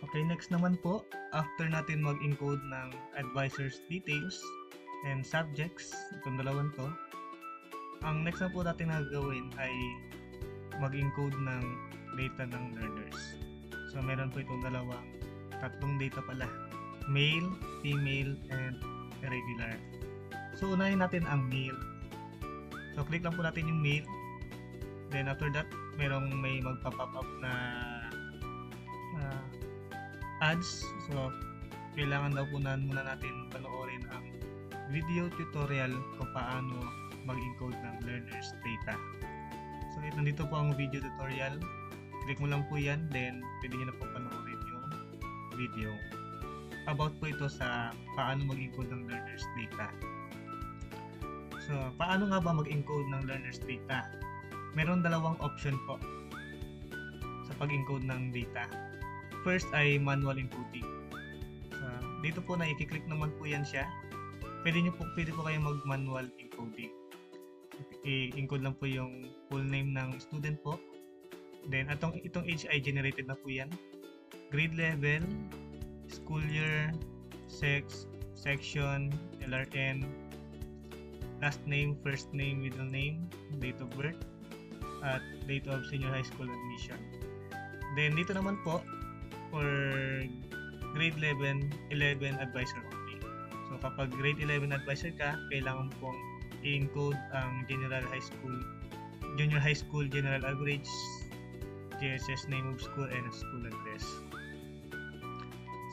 Okay, next naman po, after natin mag-encode ng advisor's details and subjects, itong dalawang to, ang next na po natin na gagawin ay mag-encode ng data ng learners. So, meron po itong tatlong data pala. Male, female, and irregular. So, unahin natin ang male. So, click lang po natin yung male. Then, after that, may magpa-pop up na ads. So, kailangan daw po muna natin panoorin ang video tutorial kung paano mag-encode ng learners data. So, nandito po ang video tutorial. Click mo lang po yan, then pwede nyo na po panoorin yung video. About po ito sa paano mag-encode ng learners data. So, paano nga ba mag-encode ng learners data? Meron dalawang option po sa pag-encode ng data. First ay manual encoding. So, dito po na i-click naman po yan siya. Pwede po kayo mag-manual encoding. I-encode lang po yung full name ng student po. Then, itong age ay generated na po yan. Grade level, school year, sex, section, LRN, last name, first name, middle name, date of birth, at date of senior high school admission. Then, dito naman po, for grade 11 advisor only. So, kapag grade 11 advisor ka, kailangan pong i-encode ang junior high school general average, JSS name of school, and school address.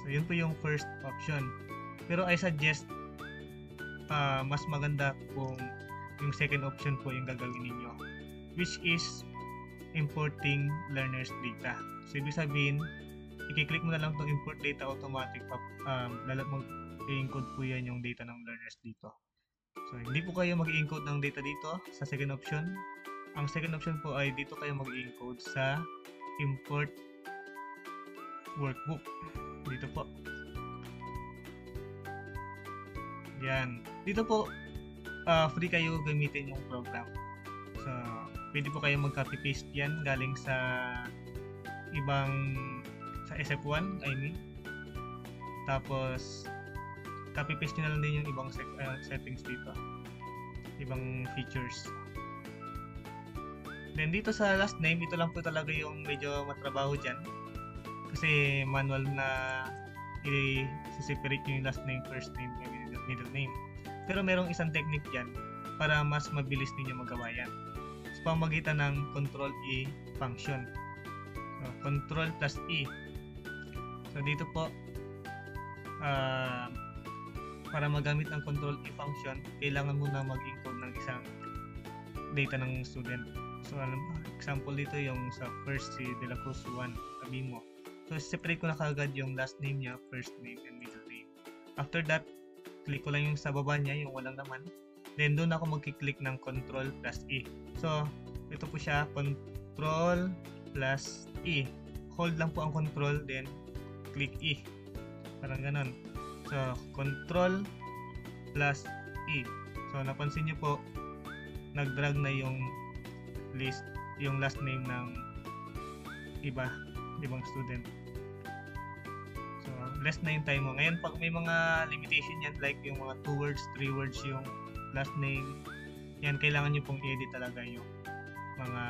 So, yun po yung first option. Pero I suggest mas maganda kung yung second option po yung gagawin ninyo, which is importing learners data. So, ibig sabihin, i-click mo na lang itong import data automatic, mag-encode po yan yung data ng learners dito. So, hindi po kayo mag-encode ng data dito sa second option. Ang second option po ay dito kayo mag-encode sa import workbook. Dito po. Yan. Dito po, free kayo gamitin yung program. So, pwede po kayo mag-copy-paste yan galing sa sa SF1, I mean. Tapos, copy-paste nyo na lang din yung ibang settings dito. Ibang features. Then, dito sa last name, ito lang po talaga yung medyo matrabaho dyan. Kasi manual na i-separate nyo yung last name, first name, and middle name. Pero merong isang technique dyan para mas mabilis ninyo magawa yan. Sa pamamagitan ng Control-E function. So, Control plus E. So, dito po, para magamit ang Control-E function, kailangan mo na mag-encode ng isang data ng student. So, example dito yung sa first si De La Cruz 1, sabi mo. So, separate ko na kagad yung last name niya, first name, and middle name. After that, click ko lang yung sa baba niya, yung walang naman. Then, doon ako mag-click ng Control plus E. So, ito po siya, Control plus E. Hold lang po ang Control, then click E. Parang ganon. So, Control plus E. So, napansin nyo po, nag-drag na yung list, yung last name ng ibang student. So, less na yung time mo. Ngayon, pag may mga limitation yan, like yung mga 2 words, 3 words yung last name, yan, kailangan nyo pong i-edit talaga yung mga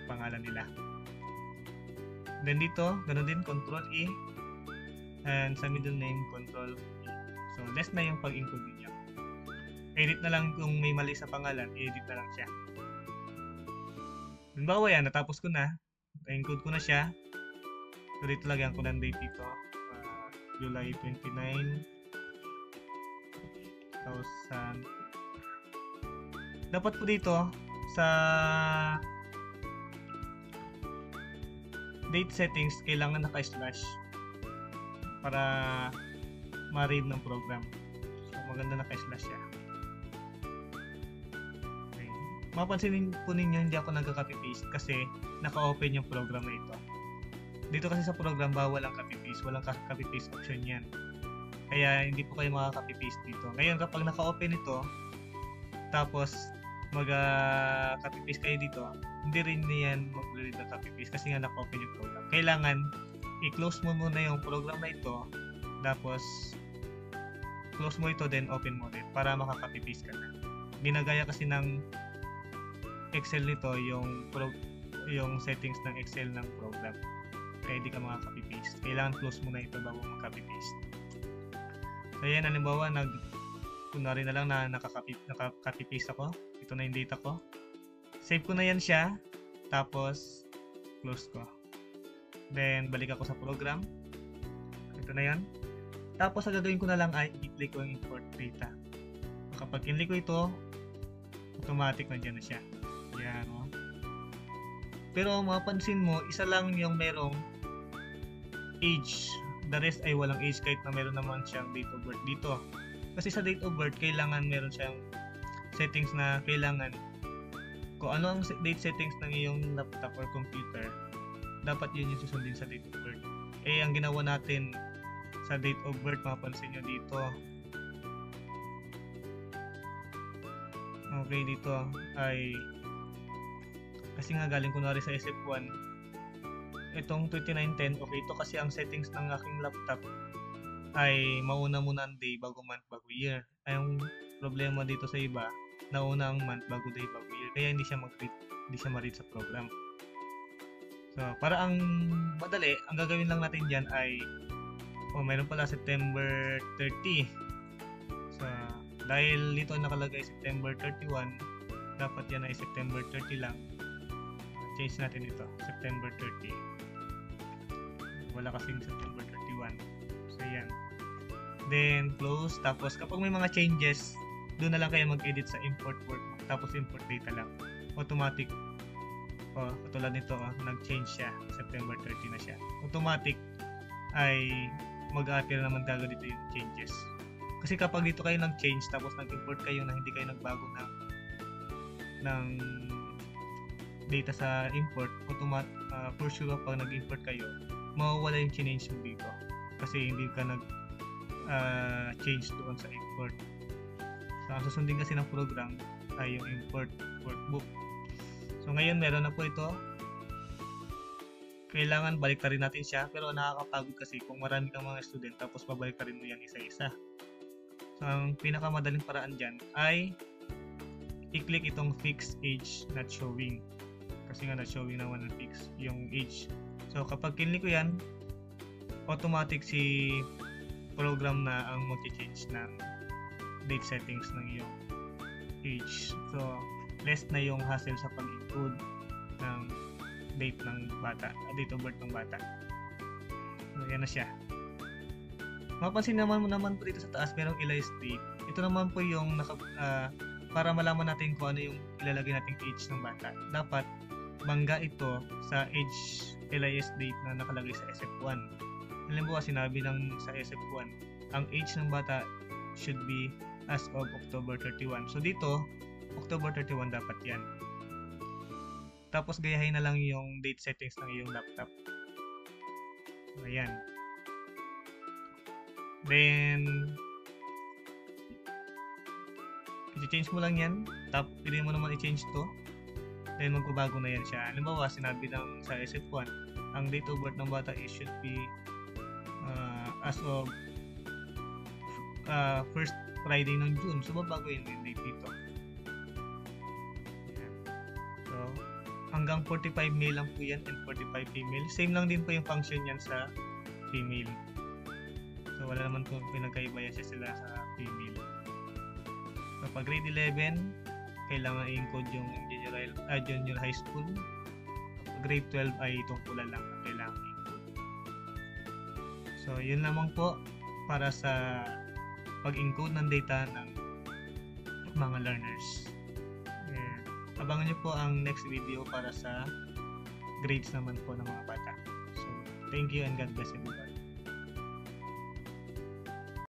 pangalan nila. Then dito, ganoon din, Control E. And sa middle name, Control E. So, less na yung pag-encode niya. Edit na lang kung may mali sa pangalan, i-edit na lang siya. Halimbawa yan, natapos ko na. Na-encode ko na siya. So, dito lagyan ko ng date dito. July 29, 2000. Dapat po dito, sa date settings, kailangan naka-slash para ma-read ng program. So, maganda naka-slash siya. Okay. Mapansin po ninyo, hindi ako nagka-copy-paste kasi naka-open yung program na ito. Dito kasi sa program, bawal ang copy-paste. Walang copy-paste option yan. Kaya hindi po kayo makaka-copy-paste dito. Ngayon, kapag naka-open ito, tapos mag-copy-paste kayo dito, hindi rin yan mag-read ng copy-paste kasi nga naka-open yung program. Kailangan i-close mo muna yung program na ito, tapos close mo ito, then open mo din para makaka-copy-paste ka na. Ginagaya kasi ng Excel nito yung settings ng Excel ng program. Kaya hindi ka makaka-copy-paste. Kailangan close mo na ito bago mag-copy-paste. So yan, halimbawa, kunwari na lang na nakaka-copy-paste ako. Ito na yung data ko. Save ko na yan siya. Tapos, close ko. Then, balik ako sa program. Ito na yan. Tapos, ang gagawin ko na lang ay i-click ko yung import data. Kapag kinlik ko ito, automatic na dyan na siya. Yan, o. Pero, mapapansin mo, isa lang yung merong age. The rest ay walang age kahit na meron naman siyang date of birth dito. Kasi sa date of birth, kailangan meron siyang settings na kailangan kung ano ang date settings ng iyong laptop or computer, dapat yun yung susundin sa date of birth. Ang ginawa natin sa date of birth, mapansin nyo dito. Okay, dito ay kasi nga galing kunwari sa SF1 itong 2910, okay, ito kasi ang settings ng aking laptop ay mauna muna ang day bago month bago year. Ay ang problema dito sa iba, nauna ang month bago day bago year, kaya hindi siya ma-read sa program. So para ang madali, ang gagawin lang natin dyan ay mayroon pala September 30. So dahil dito nakalagay September 31, dapat yan ay September 30 lang. Change natin ito, September 30. Wala kasing September 31. So yan. Then close. Tapos kapag may mga changes, doon na lang kayo mag-edit sa import workbook. Tapos import data lang. Automatic. Katulad nito, nag-change siya. September 30 na siya. Automatic ay mag-a-appear naman kagad dito yung changes. Kasi kapag dito kayo nag-change tapos nag-import kayo na hindi kayo nagbago ng data sa import, for sure kapag nag-import kayo, mawawala yung change mo dito. Kasi hindi ka change doon sa import. So, ang susundin kasi ng program ay yung import workbook. So, ngayon meron na po ito. Kailangan baliktarin natin siya, pero nakakapagod kasi kung marami kang mga student tapos pabaliktarin mo yan isa-isa. So, ang pinakamadaling paraan dyan ay i-click itong fix age not showing. Kasi nga not showing naman ang fix yung age. So, kapag kinlik ko yan, automatic si program na ang mag-change ng date settings ng iyong age. So, less na yung hassle sa pag-encode ng date ng bata, date of birth ng bata. So, yan na siya. Mapansin naman po dito sa taas, merong Elias date. Ito naman po yung para malaman natin kung ano yung ilalagay nating age ng bata. Dapat bangga ito sa age LIS date na nakalagay sa SF1. Halimbawa, sinabi ng sa SF1, ang age ng bata should be as of October 31. So dito, October 31 dapat yan. Tapos gayahin na lang yung date settings ng iyong laptop. So, ayan. Then, i-change mo lang yan. Pili mo naman i-change to. Then, magbabago na yan siya. Halimbawa, sinabi ng sa SF1, ang date of birth ng bata should be as of first Friday ng June. So, babago yun yung date dito. Ayan. So, hanggang 45 male lang po yan and 45 female. Same lang din po yung function yan sa female. So, wala naman po pinagkaiba yan sila sa female. So, pag grade 11, kailangan i-encode yung junior high school. Grade 12 ay tungkulan lang na kailangan i-encode. So, yun lamang po para sa pag-encode ng data ng mga learners. Abangan nyo po ang next video para sa grades naman po ng mga bata. So, thank you and God bless everybody.